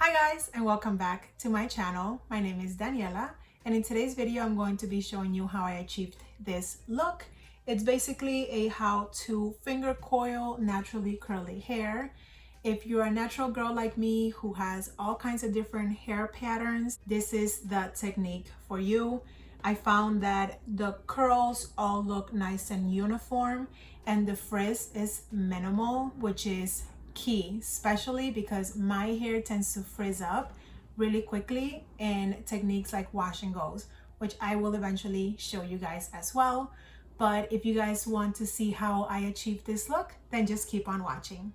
Hi guys, and welcome back to my channel. My name is Daniela, and in today's video I'm going to be showing you how I achieved this look. It's basically a how to finger coil naturally curly hair. If you're a natural girl like me who has all kinds of different hair patterns, this is the technique for you. I found that the curls all look nice and uniform, and the frizz is minimal, which is key, especially because my hair tends to frizz up really quickly in techniques like wash and goes, which I will eventually show you guys as well. But if you guys want to see how I achieved this look, then just keep on watching.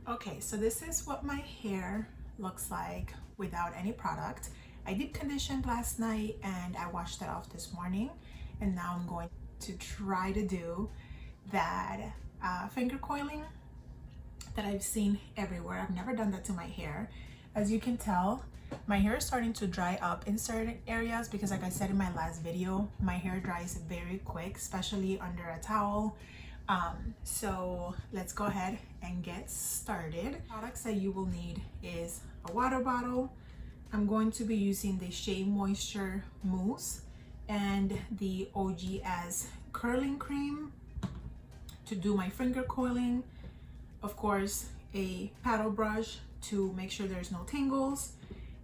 Okay, so this is what my hair looks like without any product. I deep conditioned last night and I washed it off this morning, and now I'm going to try to do that finger coiling that I've seen everywhere. I've never done that to my hair. As you can tell, my hair is starting to dry up in certain areas because, like I said in my last video, my hair dries very quick, especially under a towel. So let's go ahead and get started. Products that you will need is a water bottle. I'm going to be using the Shea Moisture Mousse and the OGS curling cream to do my finger coiling. Of course, a paddle brush to make sure there's no tangles.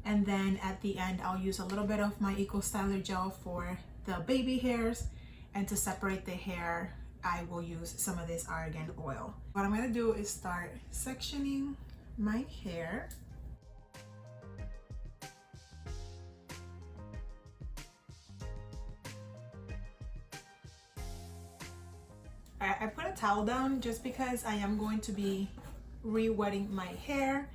And then at the end, I'll use a little bit of my Eco Styler gel for the baby hairs. And to separate the hair, I will use some of this Argan oil. What I'm gonna do is start sectioning my hair. I put a towel down just because I am going to be re-wetting my hair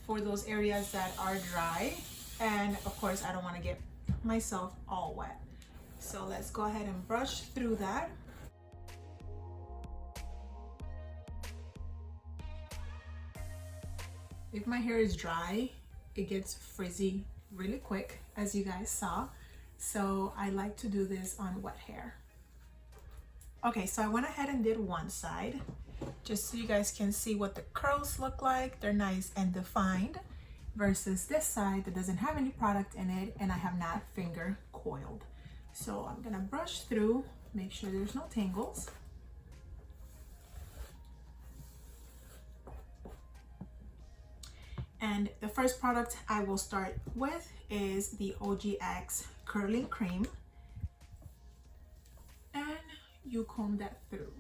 for those areas that are dry, and of course I don't want to get myself all wet. So let's go ahead and brush through that. If my hair is dry, it gets frizzy really quick, as you guys saw, so I like to do this on wet hair. Okay, so I went ahead and did one side just so you guys can see what the curls look like. They're nice and defined, versus this side that doesn't have any product in it and I have not finger coiled. So I'm gonna brush through, make sure there's no tangles. And the first product I will start with is the OGX curling cream. You comb that through,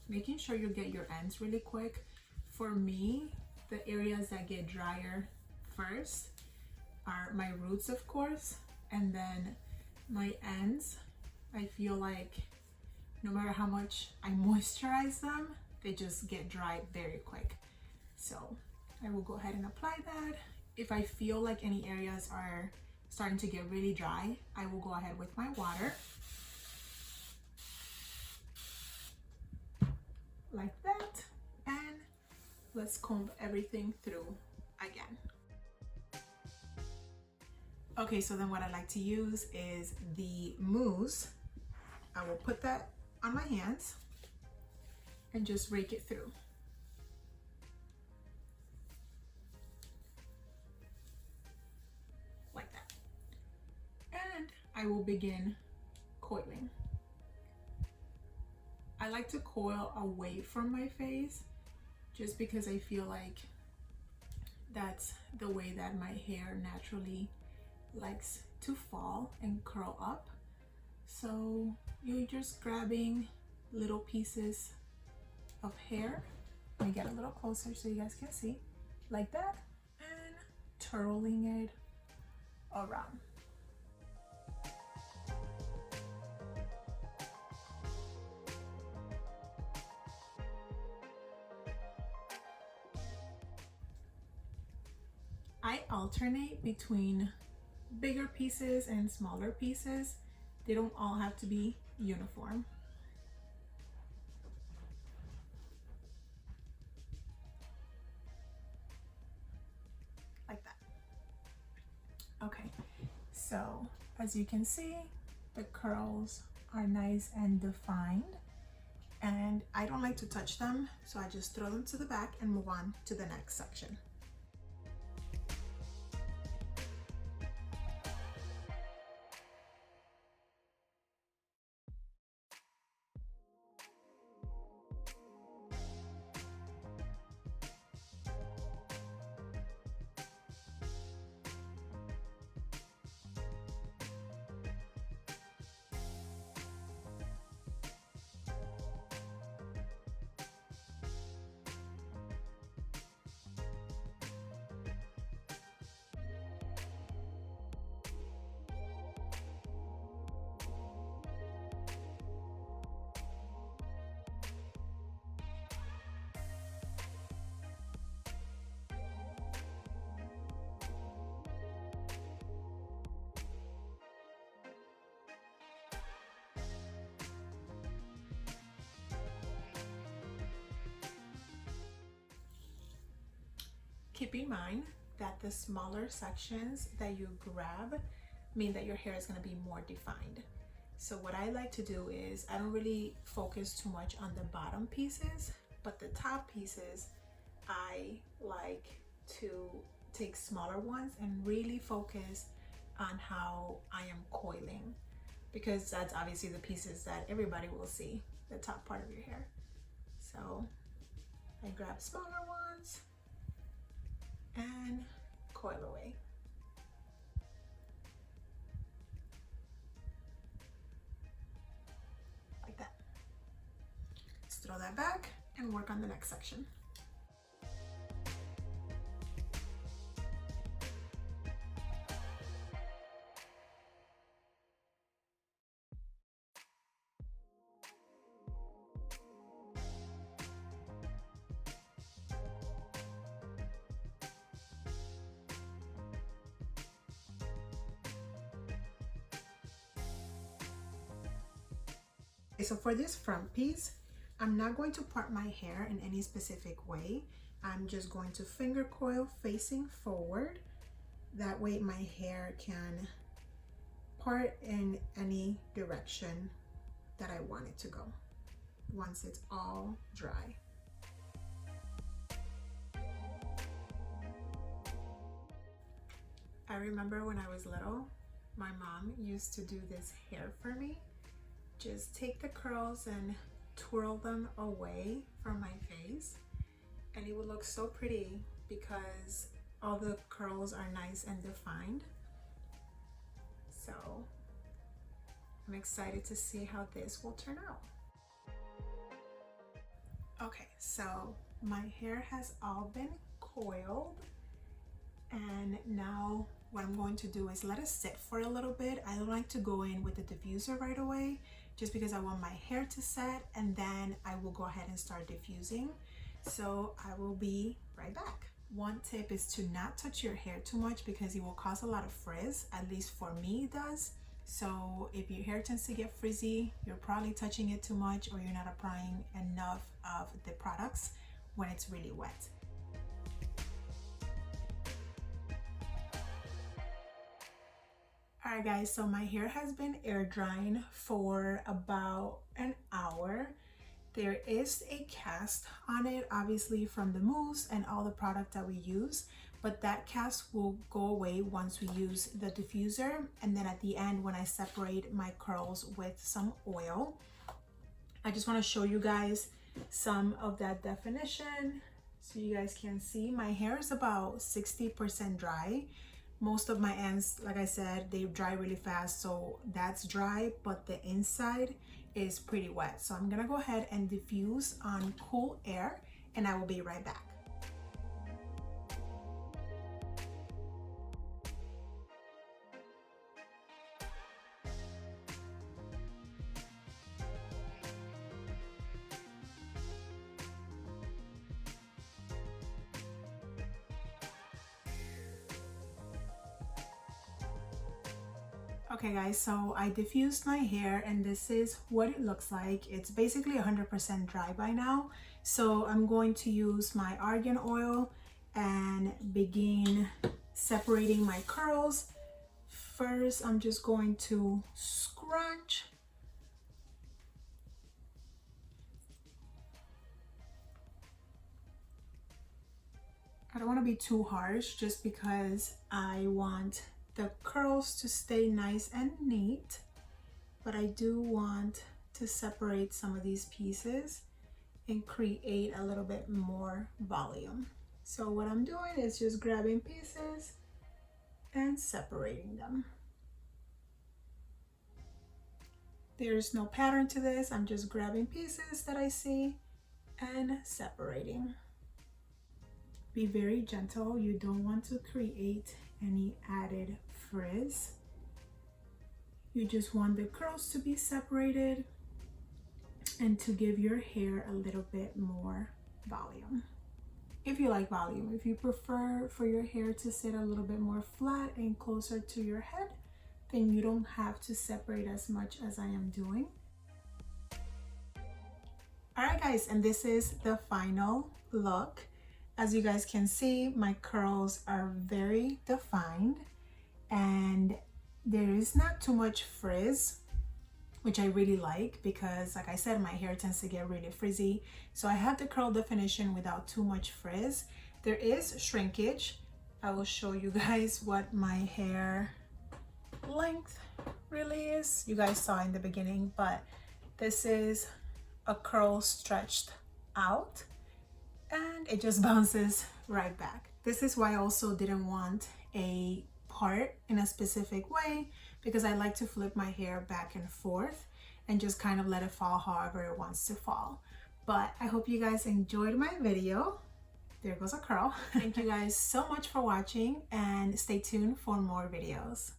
making sure you get your ends really quick. For me, the areas that get drier first are my roots, of course, and then my ends. I feel like no matter how much I moisturize them, they just get dry very quick. So I will go ahead and apply that. If I feel like any areas are starting to get really dry, I will go ahead with my water. Like that, and let's comb everything through again. Okay, so then what I like to use is the mousse. I will put that on my hands and just rake it through. Like that. And I will begin coiling. I like to coil away from my face just because I feel like that's the way that my hair naturally likes to fall and curl up. So you're just grabbing little pieces of hair. Let me get a little closer so you guys can see, like that, and twirling it around. I alternate between bigger pieces and smaller pieces. They don't all have to be uniform. Like that. Okay, so as you can see, the curls are nice and defined, and I don't like to touch them, so I just throw them to the back and move on to the next section. Keep in mind that the smaller sections that you grab mean that your hair is going to be more defined. So what I like to do is I don't really focus too much on the bottom pieces, but the top pieces I like to take smaller ones and really focus on how I am coiling, because that's obviously the pieces that everybody will see, the top part of your hair. So I grab smaller ones and coil away. Like that. Let's throw that back and work on the next section. So for this front piece, I'm not going to part my hair in any specific way. I'm just going to finger coil facing forward. That way my hair can part in any direction that I want it to go once it's all dry. I remember when I was little, my mom used to do this hair for me. Just take the curls and twirl them away from my face, and it would look so pretty because all the curls are nice and defined. So I'm excited to see how this will turn out. Okay, so my hair has all been coiled, and now what I'm going to do is let it sit for a little bit. I don't like to go in with the diffuser right away, just because I want my hair to set, and then I will go ahead and start diffusing. So I will be right back. One tip is to not touch your hair too much because it will cause a lot of frizz. At least for me it does. So if your hair tends to get frizzy, you're probably touching it too much, or you're not applying enough of the products when it's really wet. Alright guys, so my hair has been air drying for about an hour. There is a cast on it, obviously from the mousse and all the product that we use, but that cast will go away once we use the diffuser, and then at the end when I separate my curls with some oil. I just want to show you guys some of that definition so you guys can see. My hair is about 60% dry. Most of my ends, like I said, they dry really fast, so that's dry, but the inside is pretty wet. So I'm gonna go ahead and diffuse on cool air, and I will be right back. Okay guys, so I diffused my hair and this is what it looks like. It's basically 100% dry by now. So I'm going to use my argan oil and begin separating my curls. First, I'm just going to scrunch. I don't want to be too harsh just because I want the curls to stay nice and neat, but I do want to separate some of these pieces and create a little bit more volume. So what I'm doing is just grabbing pieces and separating them. There's no pattern to this. I'm just grabbing pieces that I see and separating. Be very gentle. You don't want to create any added frizz. You just want the curls to be separated and to give your hair a little bit more volume. If you like volume, if you prefer for your hair to sit a little bit more flat and closer to your head, then you don't have to separate as much as I am doing. All right guys, and this is the final look. as you guys can see, my curls are very defined and there is not too much frizz, which I really like because, like I said, my hair tends to get really frizzy. So I have the curl definition without too much frizz. There is shrinkage. I will show you guys what my hair length really is. You guys saw in the beginning, but this is a curl stretched out and it just bounces right back. This is why I also didn't want a part in a specific way, because I like to flip my hair back and forth and just kind of let it fall however it wants to fall. But I hope you guys enjoyed my video. There goes a curl. Thank you guys so much for watching and stay tuned for more videos.